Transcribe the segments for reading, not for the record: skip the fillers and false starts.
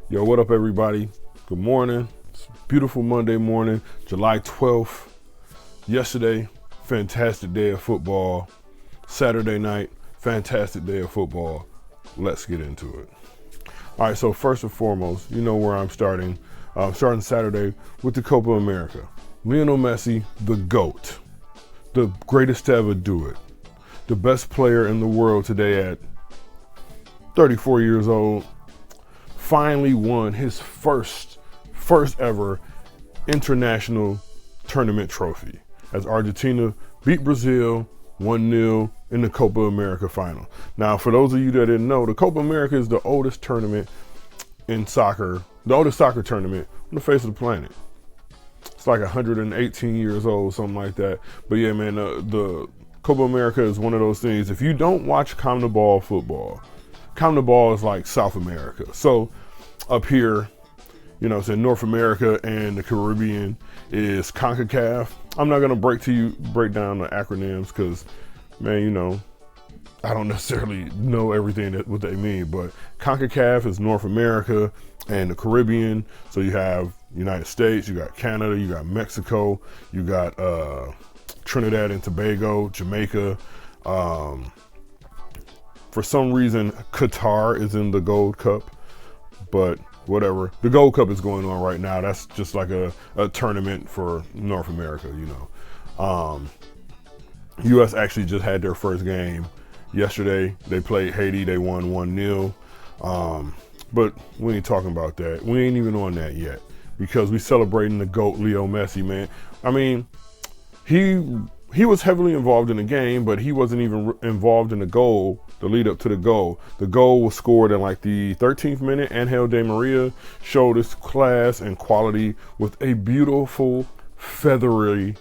Yo, what up, everybody? Good morning. It's a beautiful Monday morning, July 12th. Yesterday, fantastic day of football. Saturday night, fantastic day of football. Let's get into it. All right, so first and foremost, you know where I'm starting. I'm starting Saturday with the Copa America. Lionel Messi, the GOAT, the greatest to ever do it, the best player in the world today at 34 years old, finally won his first ever international tournament trophy as Argentina beat Brazil 1-0 in the Copa America Final. Now, for those of you that didn't know, the Copa America is the oldest tournament in soccer, the oldest soccer tournament on the face of the planet. It's like 118 years old, something like that. But yeah, man, the Copa America is one of those things. If you don't watch CONMEBOL football, CONMEBOL is like South America. So up here, you know, it's in North America and the Caribbean is CONCACAF. I'm not gonna break down the acronyms because, man, you know, I don't necessarily know everything what they mean. But CONCACAF is North America and the Caribbean. So you have United States, you got Canada, you got Mexico, you got Trinidad and Tobago, Jamaica. For some reason, Qatar is in the Gold Cup, but whatever. The Gold Cup is going on right now. That's just like a tournament for North America, you know. U.S. actually just had their first game yesterday. They played Haiti. They won 1-0. But we ain't talking about that. We ain't even on that yet because we celebrating the GOAT, Leo Messi, man. I mean, he was heavily involved in the game, but he wasn't even involved in the goal, the lead up to the goal. The goal was scored in like the 13th minute. Angel Di Maria showed his class and quality with a beautiful, feathery,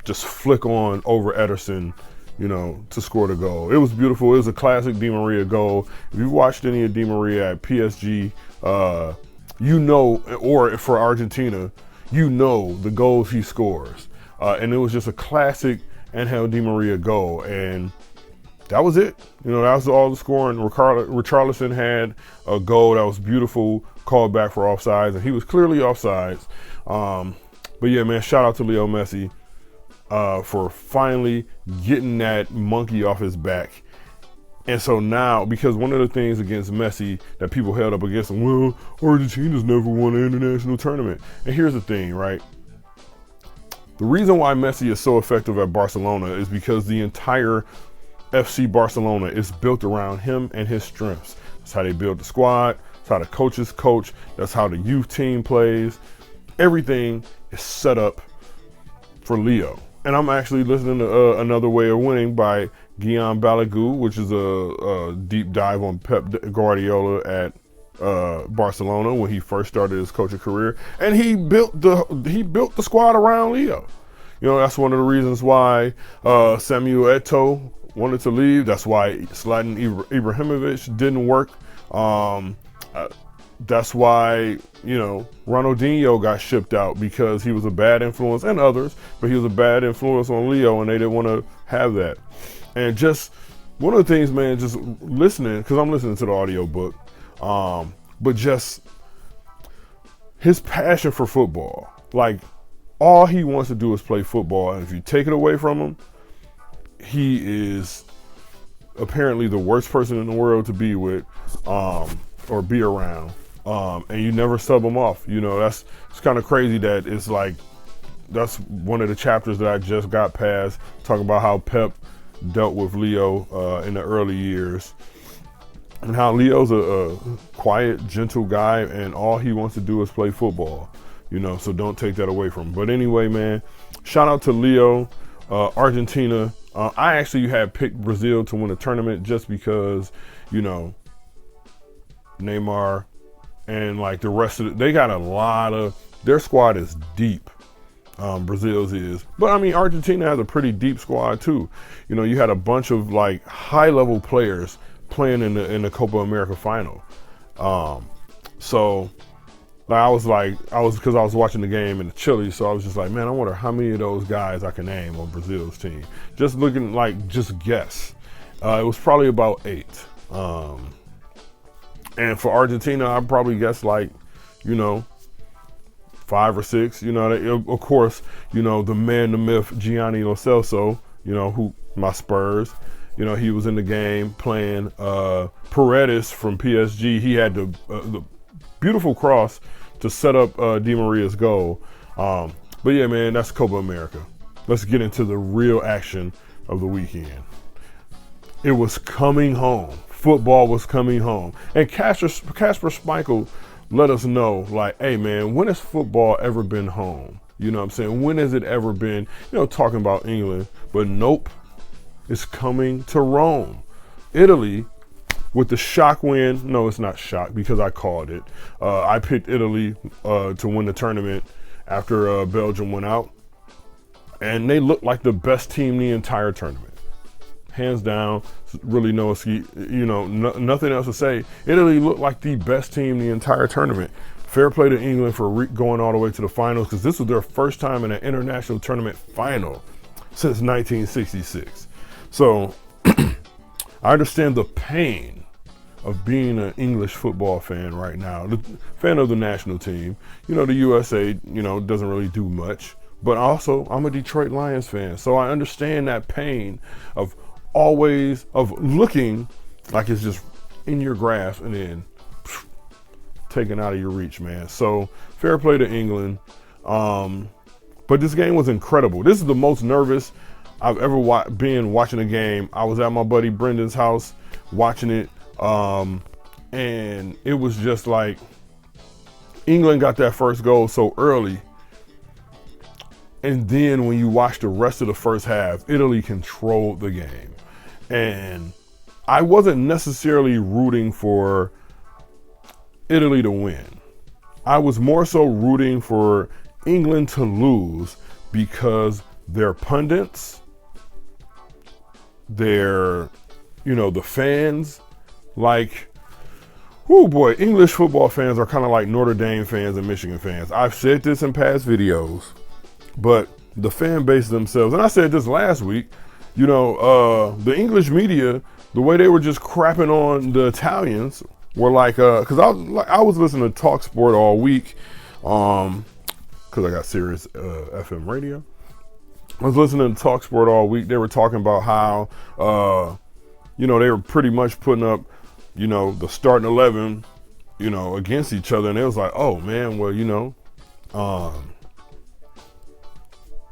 just flick on over Ederson, you know, to score the goal. It was beautiful. It was a classic Di Maria goal. If you watched any of Di Maria at PSG, you know, or for Argentina, you know the goals he scores. And it was just a classic Angel Di Maria goal. And that was it. You know, that was all the scoring. Richarlison had a goal that was beautiful, called back for offsides, and he was clearly offsides. But yeah, man, shout out to Leo Messi for finally getting that monkey off his back. And so now, because one of the things against Messi that people held up against him, well, Argentina's never won an international tournament. And here's the thing, right? The reason why Messi is so effective at Barcelona is because the entire FC Barcelona is built around him and his strengths. That's how they build the squad. That's how the coaches coach. That's how the youth team plays. Everything is set up for Leo. And I'm actually listening to Another Way of Winning by Guillaume Balaguer, which is a deep dive on Pep Guardiola at Barcelona when he first started his coaching career, and he built the squad around Leo. You know, that's one of the reasons why Samuel Eto'o wanted to leave. That's why Zlatan Ibrahimovic didn't work. That's why, you know, Ronaldinho got shipped out because he was a bad influence, and others, but he was a bad influence on Leo, and they didn't want to have that. And just one of the things, man, just listening, because I'm listening to the audio book. But just his passion for football, like all he wants to do is play football. And if you take it away from him, he is apparently the worst person in the world to be with, or be around. And you never sub him off. You know, it's kind of crazy that it's like, that's one of the chapters that I just got past, talking about how Pep dealt with Leo, in the early years. And how Leo's a quiet, gentle guy, and all he wants to do is play football, you know, so don't take that away from him. But anyway, man, shout out to Leo, Argentina. I actually had picked Brazil to win the tournament just because, you know, Neymar and like the rest of they got a lot of, their squad is deep. Brazil's is. But I mean, Argentina has a pretty deep squad too. You know, you had a bunch of like high level players playing in the Copa America Final. So I was because I was watching the game in Chile, so I was just like, man, I wonder how many of those guys I can name on Brazil's team. Just looking, like, just guess. It was probably about 8. And for Argentina, I probably guess like, 5 or 6. Of course, the man, the myth, Gianni Lo Celso, who my Spurs, he was in the game playing Paredes from PSG. He had the beautiful cross to set up Di Maria's goal. But yeah, man, that's Copa America. Let's get into the real action of the weekend. It was coming home. Football was coming home. And Casper Schmeichel let us know, like, hey, man, when has football ever been home? You know what I'm saying? When has it ever been, talking about England? But nope, it's coming to Rome. Italy, with the shock win. No, it's not shock because I called it. I picked Italy to win the tournament after Belgium went out. And they looked like the best team in the entire tournament. Hands down, really no excuse, nothing else to say. Italy looked like the best team in the entire tournament. Fair play to England for going all the way to the finals, because this was their first time in an international tournament final since 1966. So I understand the pain of being an English football fan right now, the fan of the national team. The USA, doesn't really do much. But also, I'm a Detroit Lions fan, so I understand that pain of looking like it's just in your grasp and then taken out of your reach, man. So fair play to England. But this game was incredible. This is the most nervous I've ever been watching a game. I was at my buddy Brendan's house watching it, and it was just like England got that first goal so early. And then when you watch the rest of the first half, Italy controlled the game. And I wasn't necessarily rooting for Italy to win. I was more so rooting for England to lose because their pundits, the fans, English football fans are kind of like Notre Dame fans and Michigan fans. I've said this in past videos, but the fan base themselves, and I said this last week, the English media, the way they were just crapping on the Italians were like, because I was listening to Talk Sport all week, because I got Sirius FM radio. I was listening to Talk Sport all week. They were talking about how, they were pretty much putting up, the starting 11, against each other, and it was like, oh man, well,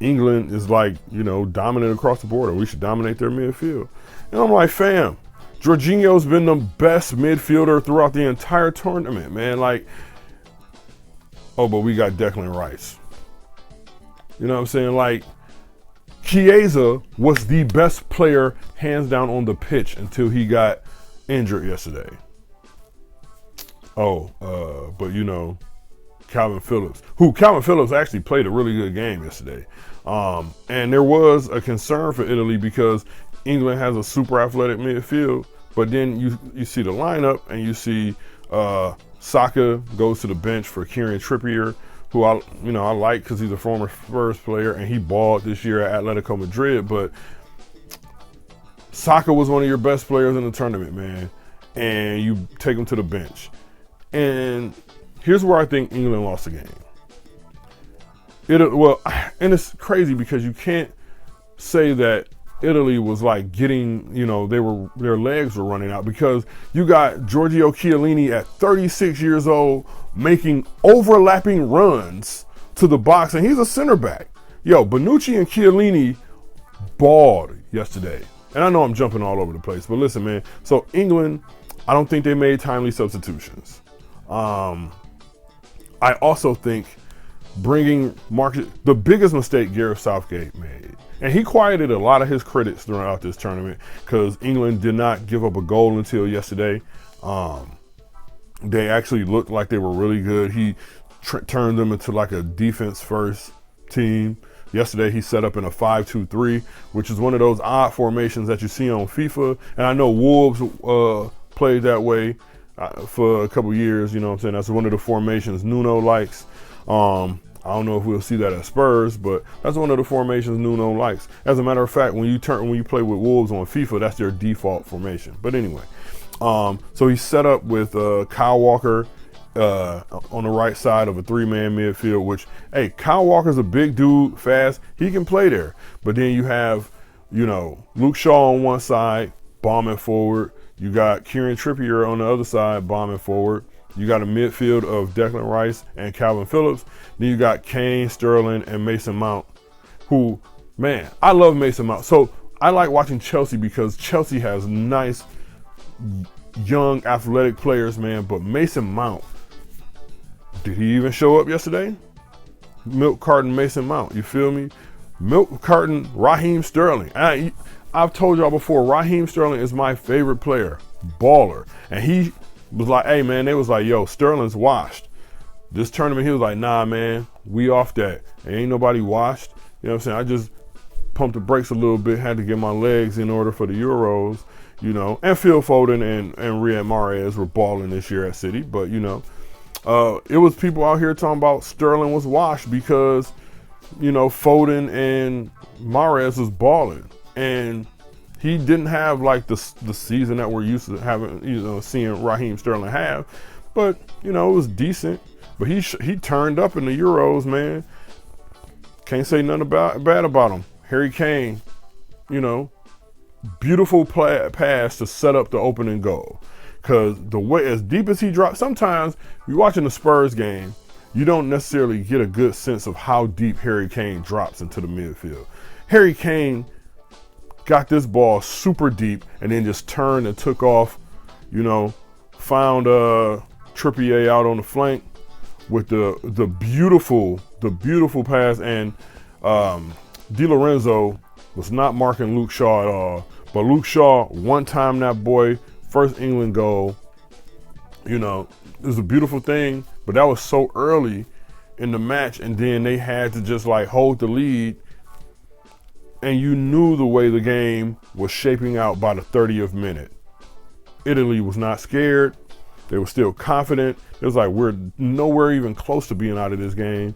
England is dominant across the board, and we should dominate their midfield. And I'm like, fam, Jorginho's been the best midfielder throughout the entire tournament, man. But we got Declan Rice. You know what I'm saying? Chiesa was the best player, hands down, on the pitch until he got injured yesterday. But Calvin Phillips actually played a really good game yesterday. And there was a concern for Italy because England has a super athletic midfield, but then you see the lineup and you see Saka goes to the bench for Kieran Trippier, who I like because he's a former Spurs player and he balled this year at Atletico Madrid, but Saka was one of your best players in the tournament, man, and you take him to the bench. And here's where I think England lost the game. And it's crazy because you can't say that Italy was getting, their legs were running out, because you got Giorgio Chiellini at 36 years old making overlapping runs to the box, and he's a center back. Bonucci and Chiellini balled yesterday. And I know I'm jumping all over the place, but listen, man. So England, I don't think they made timely substitutions. I also think the biggest mistake Gareth Southgate made, and he quieted a lot of his critics throughout this tournament because England did not give up a goal until yesterday. They actually looked like they were really good. He turned them into a defense first team. Yesterday, he set up in a 5-2-3, which is one of those odd formations that you see on FIFA. And I know Wolves played that way for a couple years. You know what I'm saying? That's one of the formations Nuno likes. I don't know if we'll see that at Spurs, but that's one of the formations Nuno likes. As a matter of fact, when you play with Wolves on FIFA, that's their default formation. But anyway, So he's set up with Kyle Walker on the right side of a 3-man midfield, which, hey, Kyle Walker's a big dude, fast. He can play there. But then you have, Luke Shaw on one side, bombing forward. You got Kieran Trippier on the other side, bombing forward. You got a midfield of Declan Rice and Calvin Phillips. Then you got Kane, Sterling, and Mason Mount, who, man, I love Mason Mount. So I like watching Chelsea because Chelsea has nice, young, athletic players, man. But Mason Mount, did he even show up yesterday? Milk carton Mason Mount, you feel me? Milk carton Raheem Sterling. I've told y'all before, Raheem Sterling is my favorite player, baller. And he was like, hey, man, they was like, yo, Sterling's washed. This tournament, he was like, nah, man, we off that. Ain't nobody washed. You know what I'm saying? I just pumped the brakes a little bit, had to get my legs in order for the Euros, And Phil Foden and Riyad Mahrez were balling this year at City. But, it was people out here talking about Sterling was washed because, Foden and Mahrez was balling. And he didn't have like the season that we're used to having, seeing Raheem Sterling have. But, it was decent. But he turned up in the Euros, man. Can't say nothing bad about him. Harry Kane, beautiful pass to set up the opening goal. Because the way, as deep as he dropped, sometimes you're watching the Spurs game, you don't necessarily get a good sense of how deep Harry Kane drops into the midfield. Harry Kane got this ball super deep and then just turned and took off, found Trippier out on the flank with the beautiful pass. And Di Lorenzo was not marking Luke Shaw at all. But Luke Shaw, one time that boy, first England goal, it was a beautiful thing, but that was so early in the match, and then they had to just like hold the lead, and you knew the way the game was shaping out by the 30th minute. Italy was not scared. They were still confident. It was like, we're nowhere even close to being out of this game.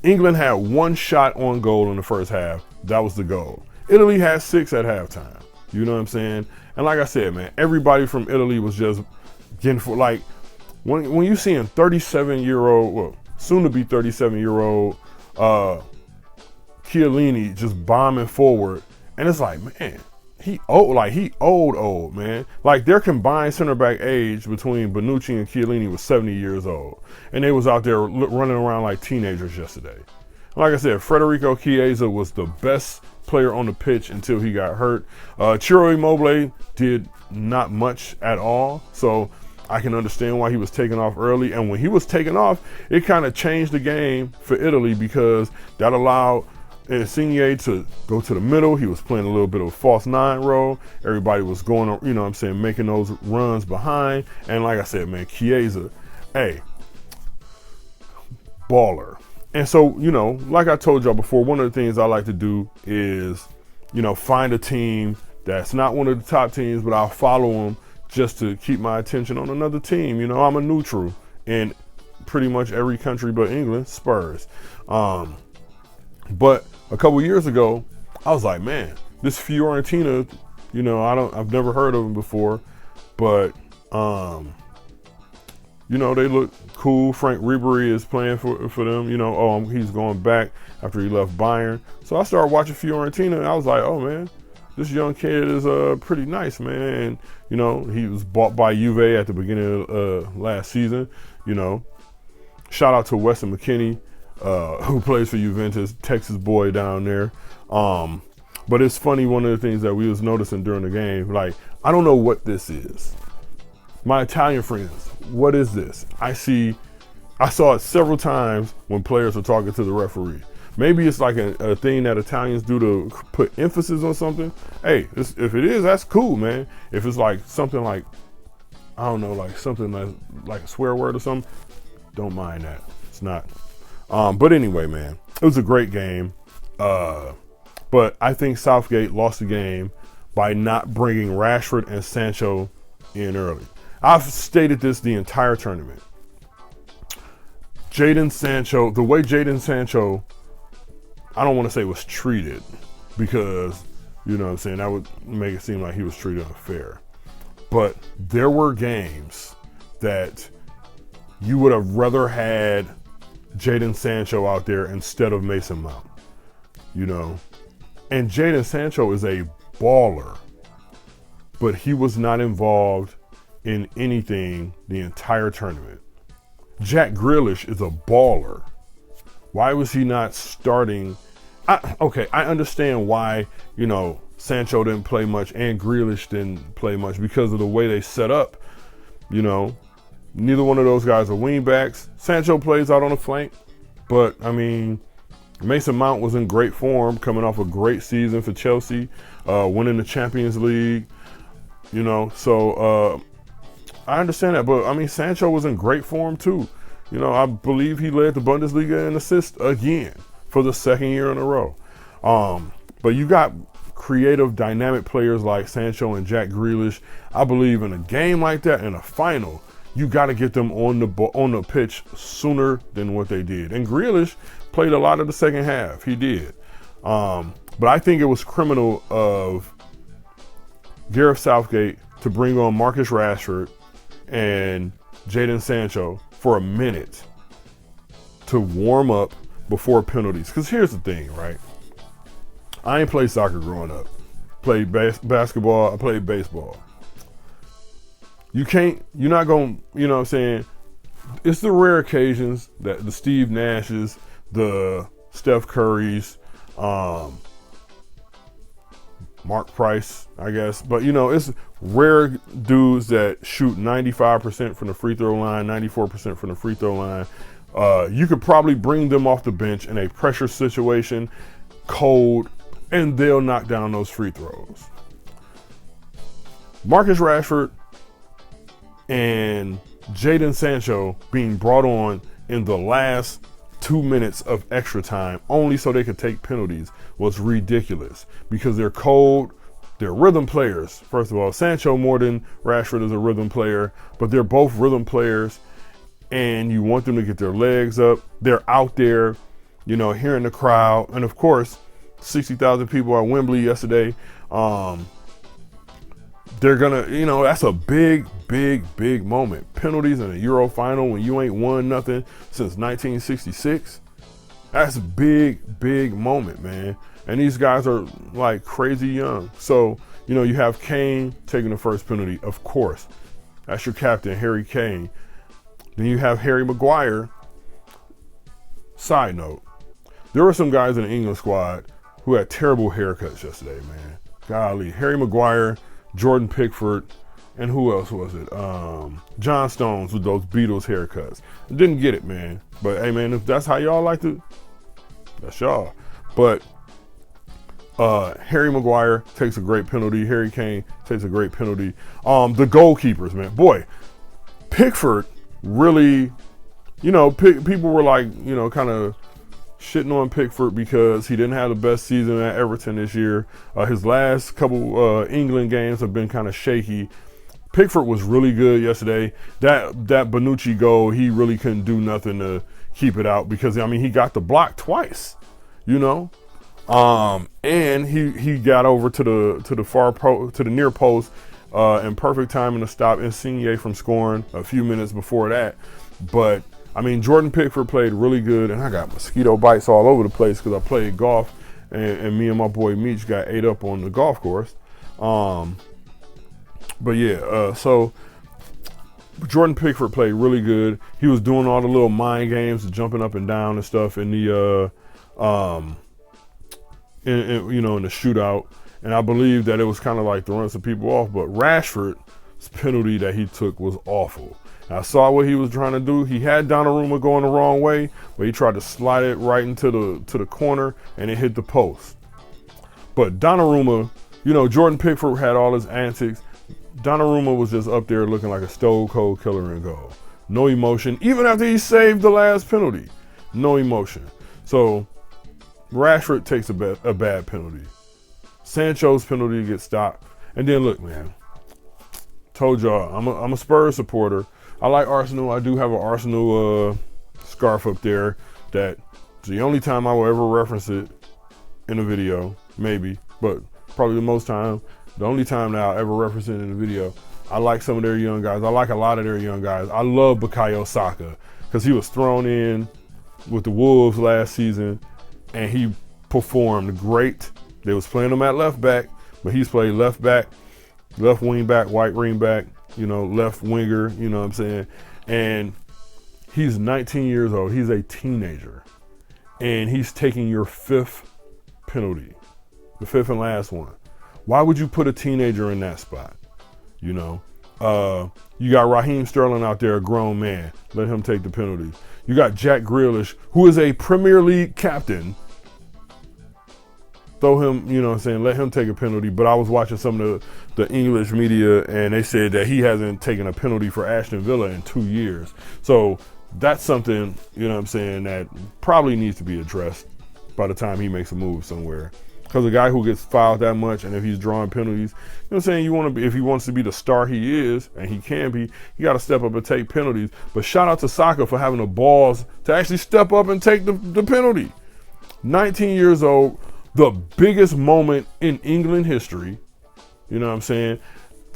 England had one shot on goal in the first half. That was the goal. Italy had 6 at halftime. You know what I'm saying? And like I said, man, everybody from Italy was just getting for, like, when you seeing 37-year-old, well, soon to be 37-year-old Chiellini just bombing forward, and it's like, man, he old, man. Like, their combined center back age between Bonucci and Chiellini was 70 years old, and they was out there running around like teenagers yesterday. Like I said, Federico Chiesa was the best player on the pitch until he got hurt. Ciro Immobile did not much at all, so I can understand why he was taken off early. And when he was taken off, it kind of changed the game for Italy because that allowed Insigne to go to the middle. He was playing a little bit of a false 9 role. Everybody was going, making those runs behind. And like I said, man, Chiesa, hey, baller. And so, like I told y'all before, one of the things I like to do is, find a team that's not one of the top teams, but I'll follow them just to keep my attention on another team. I'm a neutral in pretty much every country but England, Spurs. But a couple years ago, I was like, man, this Fiorentina, I've never heard of them before, but, they look cool. Frank Ribery is playing for them. He's going back after he left Bayern. So I started watching Fiorentina, and I was like, oh, man, this young kid is pretty nice, man. And, he was bought by Juve at the beginning of last season. Shout out to Weston McKennie, who plays for Juventus, Texas boy down there. But it's funny, one of the things that we was noticing during the game, like, I don't know what this is. My Italian friends, what is this? I saw it several times when players are talking to the referee. Maybe it's like a thing that Italians do to put emphasis on something. Hey, if it is, that's cool, man. If it's like something like, I don't know, like something like a swear word or something, don't mind that. It's not. But anyway, man, it was a great game. But I think Southgate lost the game by not bringing Rashford and Sancho in early. I've stated this the entire tournament. Jadon Sancho, the way Jadon Sancho, I don't want to say was treated, because, that would make it seem like he was treated unfair. But there were games that you would have rather had Jadon Sancho out there instead of Mason Mount, you know. And Jadon Sancho is a baller, but he was not involved in anything the entire tournament. Jack Grealish is a baller. Why was he not starting? Okay, I understand why, you know, Sancho didn't play much and Grealish didn't play much because of the way they set up. You know, neither one of those guys are wing backs. Sancho plays out on the flank, but I mean, Mason Mount was in great form, coming off a great season for Chelsea, winning the Champions League. You know, so I understand that, but I mean, Sancho was in great form too. You know, I believe he led the Bundesliga in assists again for the second year in a row. But you got creative, dynamic players like Sancho and Jack Grealish. I believe in a game like that, in a final, you got to get them on the pitch sooner than what they did. And Grealish played a lot of the second half. He did. But I think it was criminal of Gareth Southgate to bring on Marcus Rashford and Jadon Sancho for a minute to warm up before penalties. Because here's the thing, right? I ain't played soccer growing up. Played basketball, I played baseball. You're not going to, you know what I'm saying? It's the rare occasions that the Steve Nashes, the Steph Currys, Mark Price, I guess. But, you know, it's rare dudes that shoot 95% from the free throw line, 94% from the free throw line. You could probably bring them off the bench in a pressure situation, cold, and they'll knock down those free throws. Marcus Rashford and Jadon Sancho being brought on in the last 2 minutes of extra time only so they could take penalties was ridiculous because they're cold. They're rhythm players. First of all, Sancho more than Rashford is a rhythm player, but they're both rhythm players and you want them to get their legs up. They're out there, you know, hearing the crowd. And of course, 60,000 people at Wembley yesterday. They're gonna, you know, that's a big moment. Penalties in a Euro final when you ain't won nothing since 1966. That's a big moment, man. And these guys are like crazy young. So, you know, you have Kane taking the first penalty, of course. That's your captain, Harry Kane. Then you have Harry Maguire. Side note, there were some guys in the England squad who had terrible haircuts yesterday, man. Golly, Harry Maguire, Jordan Pickford, and who else was it? John Stones with those Beatles haircuts. Didn't get it, man. But hey, man, if that's how y'all like to, that's y'all. But Harry Maguire takes a great penalty. Harry Kane takes a great penalty. The goalkeepers, man. Boy, Pickford really, you know, people were like, you know, kind of shitting on Pickford because he didn't have the best season at Everton this year. His last couple England games have been kind of shaky. Pickford was really good yesterday. That Bonucci goal, he really couldn't do nothing to keep it out because, I mean, he got the block twice, you know. And he got over to the near post in perfect timing to stop Insigne from scoring a few minutes before that. But I mean, Jordan Pickford played really good, and I got mosquito bites all over the place because I played golf, and me and my boy Meech got ate up on the golf course. But yeah, so Jordan Pickford played really good. He was doing all the little mind games, jumping up and down and stuff in the in the shootout. And I believe that it was kind of like throwing some people off. But Rashford's penalty that he took was awful. I saw what he was trying to do. He had Donnarumma going the wrong way, but he tried to slide it right into the corner, and it hit the post. But Donnarumma, you know, Jordan Pickford had all his antics. Donnarumma was just up there looking like a stone-cold killer in goal. No emotion, even after he saved the last penalty. No emotion. So Rashford takes a bad penalty. Sancho's penalty gets stopped. And then look, man, told y'all, I'm a Spurs supporter. I like Arsenal. I do have an Arsenal scarf up there. That's the only time I will ever reference it in a video, maybe, but probably the only time that I'll ever reference it in a video. I like some of their young guys. I like a lot of their young guys. I love Bukayo Saka because he was thrown in with the Wolves last season, and he performed great. They was playing him at left back, but he's played left back, left wing back, right wing back, left winger, you know what I'm saying? And he's 19 years old. He's a teenager. And he's taking your 5th penalty, the 5th and last one. Why would you put a teenager in that spot? You got Raheem Sterling out there, a grown man. Let him take the penalties. You got Jack Grealish, who is a Premier League captain. Throw him, let him take a penalty. But I was watching some of the English media, and they said that he hasn't taken a penalty for Aston Villa in 2 years. So that's something, that probably needs to be addressed by the time he makes a move somewhere. Because a guy who gets fouled that much, and if he's drawing penalties, if he wants to be the star he is, and he can be, he got to step up and take penalties. But shout out to Saka for having the balls to actually step up and take the penalty. 19 years old, the biggest moment in England history,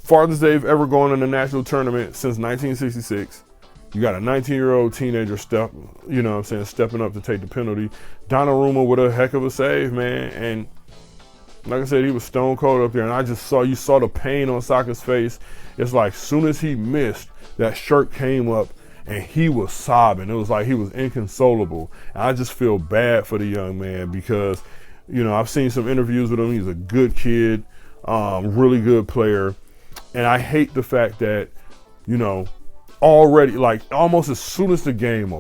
farthest they've ever gone in a national tournament since 1966. You got a 19-year-old teenager stepping up to take the penalty. Donnarumma with a heck of a save, man. And like I said, he was stone cold up there. And you saw the pain on Saka's face. It's like soon as he missed, that shirt came up and he was sobbing. It was like he was inconsolable. And I just feel bad for the young man because, I've seen some interviews with him. He's a good kid, really good player. And I hate the fact that, already, like almost as soon as the game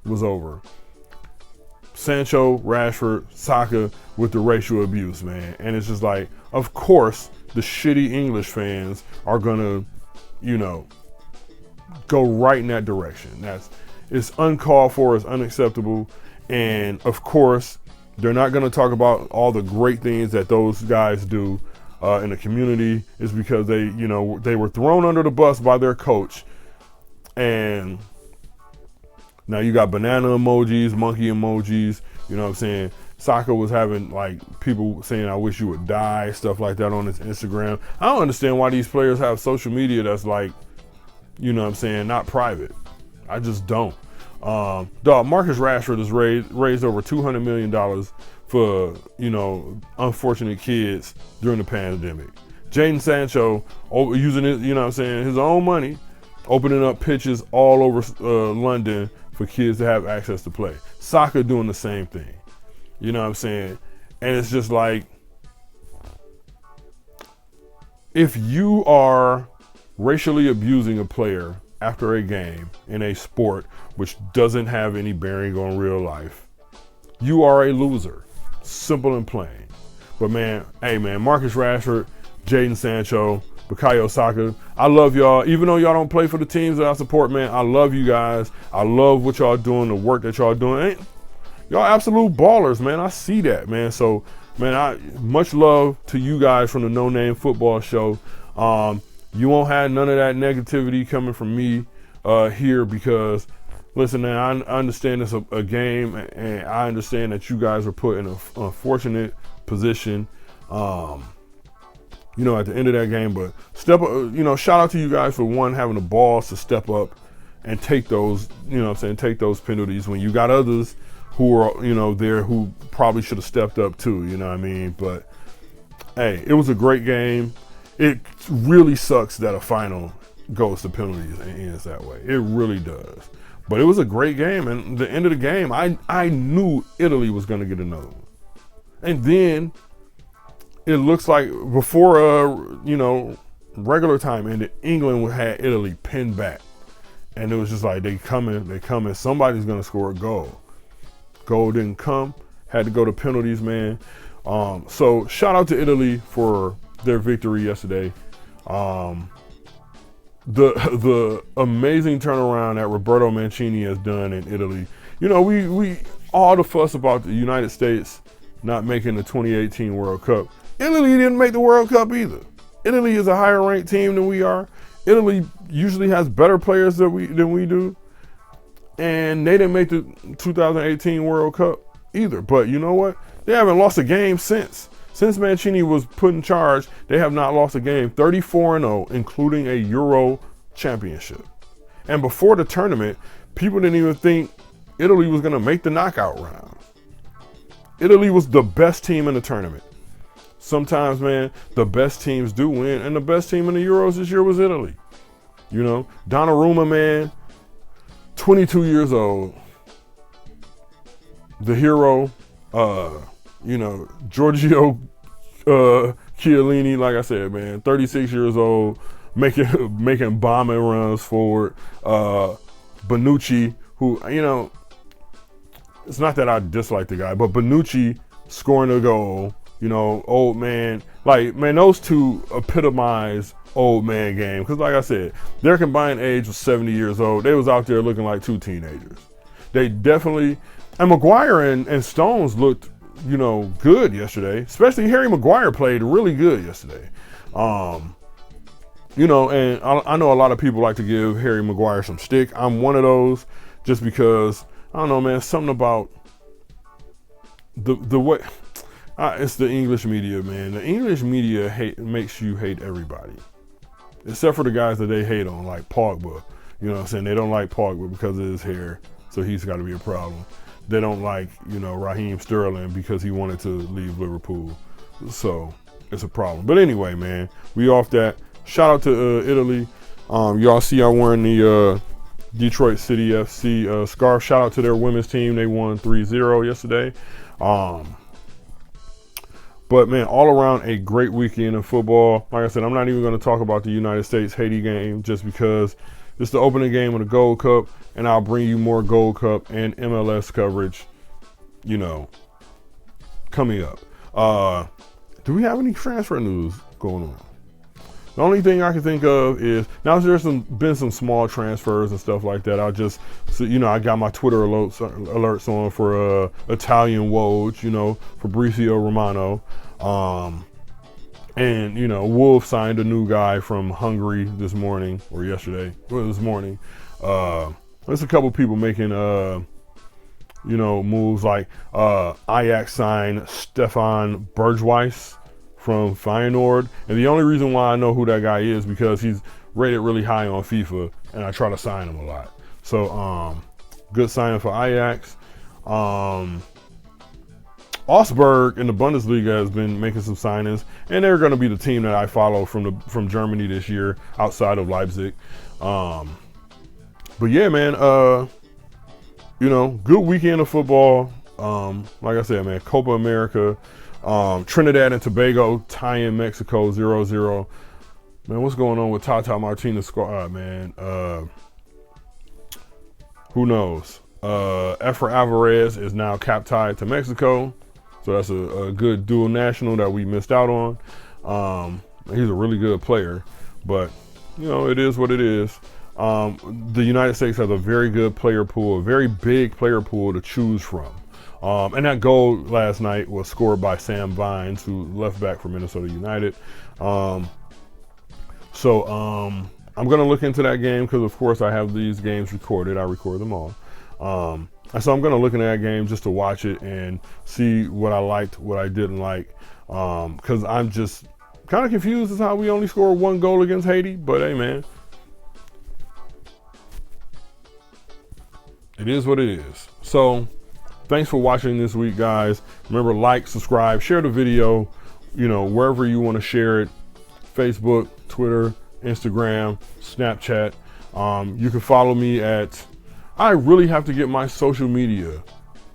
was over, Sancho, Rashford, Saka with the racial abuse, man. And it's just like, of course, the shitty English fans are gonna, go right in that direction. It's uncalled for, it's unacceptable. And of course, they're not gonna talk about all the great things that those guys do in the community. It's because they were thrown under the bus by their coach. And now you got banana emojis, monkey emojis, Saka was having like people saying, I wish you would die, stuff like that on his Instagram. I don't understand why these players have social media that's like, not private. I just don't. Marcus Rashford has raised over $200 million for, unfortunate kids during the pandemic. Jadon Sancho using his, his own money, opening up pitches all over London for kids to have access to play. Saka doing the same thing. And it's just like, if you are racially abusing a player after a game in a sport which doesn't have any bearing on real life, you are a loser. Simple and plain. But Marcus Rashford, Jadon Sancho, Bukayo Saka, I love y'all. Even though y'all don't play for the teams that I support, man, I love you guys. I love what y'all doing, the work that y'all doing. Y'all absolute ballers, man. I see that, man. So, man, much love to you guys from the NoName Football Show. You won't have none of that negativity coming from me here because, listen, man, I understand it's a game, and I understand that you guys are put in a unfortunate position. At the end of that game, but shout out to you guys for having the balls to step up and take those, take those penalties when you got others who are, there who probably should have stepped up too, But hey, it was a great game. It really sucks that a final goes to penalties and ends that way. It really does. But it was a great game, and the end of the game, I knew Italy was going to get another one. And then it looks like before, regular time ended, England had Italy pinned back. And it was just like, they coming, somebody's going to score a goal. Goal didn't come, had to go to penalties, man. So shout out to Italy for their victory yesterday. The amazing turnaround that Roberto Mancini has done in Italy. We all the fuss about the United States not making the 2018 World Cup. Italy didn't make the World Cup either. Italy is a higher ranked team than we are. Italy usually has better players than we do. And they didn't make the 2018 World Cup either. But you know what? They haven't lost a game since. Since Mancini was put in charge, they have not lost a game, 34-0, including a Euro championship. And before the tournament, people didn't even think Italy was going to make the knockout round. Italy was the best team in the tournament. Sometimes, man, the best teams do win, and the best team in the Euros this year was Italy. You know, Donnarumma, man, 22 years old, the hero, you know, Giorgio Chiellini, like I said, man, 36 years old, making bombing runs forward. Bonucci, who, you know, it's not that I dislike the guy, but Bonucci scoring a goal, you know, old man. Like, man, those two epitomize old man game. Because like I said, their combined age was 70 years old. They was out there looking like two teenagers. They definitely, and Maguire and Stones looked, you know, good yesterday. Especially Harry Maguire played really good yesterday. You know, and I know a lot of people like to give Harry Maguire some stick. I'm one of those, just because, I don't know, man, something about the way, it's the English media, man. The English media makes you hate everybody, except for the guys that they hate on, like Pogba. You know what I'm saying? They don't like Pogba because of his hair, so he's got to be a problem. They don't like, you know, Raheem Sterling because he wanted to leave Liverpool, so it's a problem. But anyway, man, we off that. Shout out to Italy. Y'all see I'm wearing the Detroit City FC scarf. Shout out to their women's team. They won 3-0 yesterday. But, man, all around a great weekend of football. Like I said, I'm not even going to talk about the United States-Haiti game just because it's the opening game of the Gold Cup, and I'll bring you more Gold Cup and MLS coverage, you know, coming up. Do we have any transfer news going on? The only thing I can think of is, now there's been some small transfers and stuff like that. I got my Twitter alerts on for Italian Woj, you know, Fabrizio Romano. And, you know, Wolves signed a new guy from Hungary this morning, or yesterday, this morning. There's a couple people making, you know, moves, like Ajax signed Stefan Berghuis from Feyenoord, and the only reason why I know who that guy is because he's rated really high on FIFA, and I try to sign him a lot. So, good signing for Ajax. Augsburg in the Bundesliga has been making some signings, and they're going to be the team that I follow from Germany this year, outside of Leipzig. But yeah, man, you know, good weekend of football. Like I said, man, Copa America. Trinidad and Tobago tie-in Mexico 0-0. Man, what's going on with Tata Martina's squad, man? Who knows? Efra Alvarez is now cap-tied to Mexico, so that's a good dual national that we missed out on. He's a really good player, but, you know, it is what it is. The United States has a very good player pool, a very big player pool to choose from. And that goal last night was scored by Sam Vines, who left back for Minnesota United. I'm going to look into that game because, of course, I have these games recorded. I record them all. And so I'm going to look into that game just to watch it and see what I liked, what I didn't like. Because I'm just kind of confused as how we only scored one goal against Haiti. But, hey, man, it is what it is. So, thanks for watching this week, guys. Remember, like, subscribe, share the video, you know, wherever you want to share it. Facebook, Twitter, Instagram, Snapchat. You can follow me at, I really have to get my social media,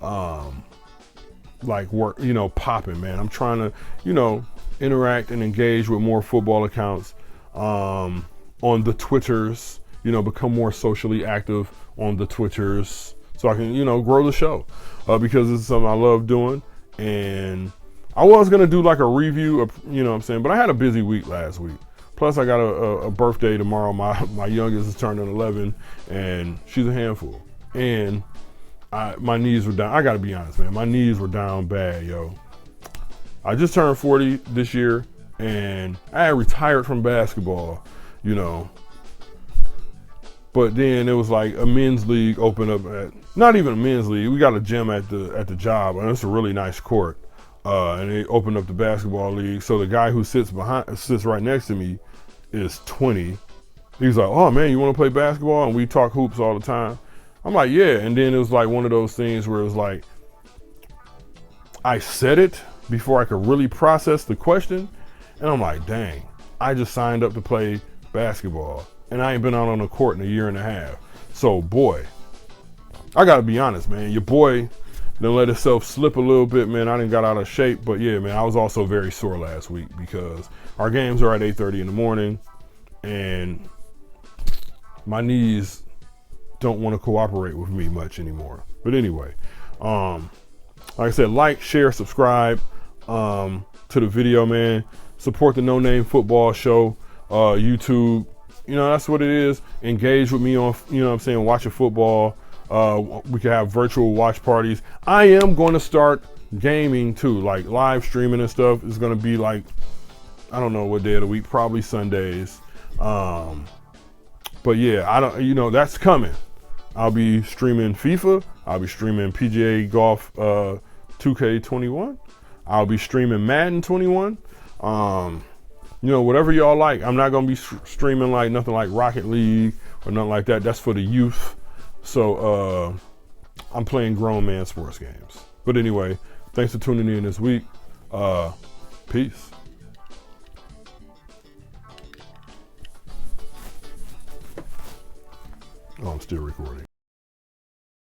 like, work, you know, popping, man. I'm trying to, you know, interact and engage with more football accounts on the Twitters, you know, become more socially active on the Twitters so I can, you know, grow the show. Because this is something I love doing, and I was going to do like a review of, you know what I'm saying, but I had a busy week last week. Plus I got a birthday tomorrow. My youngest is turning 11, and she's a handful, and my knees were down. I got to be honest, man, my knees were down bad, yo. I just turned 40 this year, and I had retired from basketball, you know, but then it was like a men's league opened up at, not even a men's league. We got a gym at the job, and it's a really nice court. and they opened up the basketball league. So the guy who sits right next to me is 20. He's like, oh man, you want to play basketball? And we talk hoops all the time. I'm like, yeah. And then it was like one of those things where it was like, I said it before I could really process the question. And I'm like, dang, I just signed up to play basketball and I ain't been out on the court in a year and a half. So boy, I gotta be honest, man, your boy done let himself slip a little bit, man. I done got out of shape, but yeah, man, I was also very sore last week because our games are at 8:30 in the morning and my knees don't want to cooperate with me much anymore. But anyway, like I said, like, share, subscribe to the video, man. Support the NoName Football Show, YouTube. You know, that's what it is. Engage with me on, you know what I'm saying, watching football. We can have virtual watch parties. I am going to start gaming too, like live streaming and stuff. It's going to be like, I don't know what day of the week, probably Sundays. But yeah, I don't, you know, that's coming. I'll be streaming FIFA. I'll be streaming PGA Golf 2K21. I'll be streaming Madden 21. You know, whatever y'all like. I'm not going to be streaming like nothing like Rocket League or nothing like that. That's for the youth. So I'm playing grown man sports games. But anyway, thanks for tuning in this week. Peace. Oh, I'm still recording.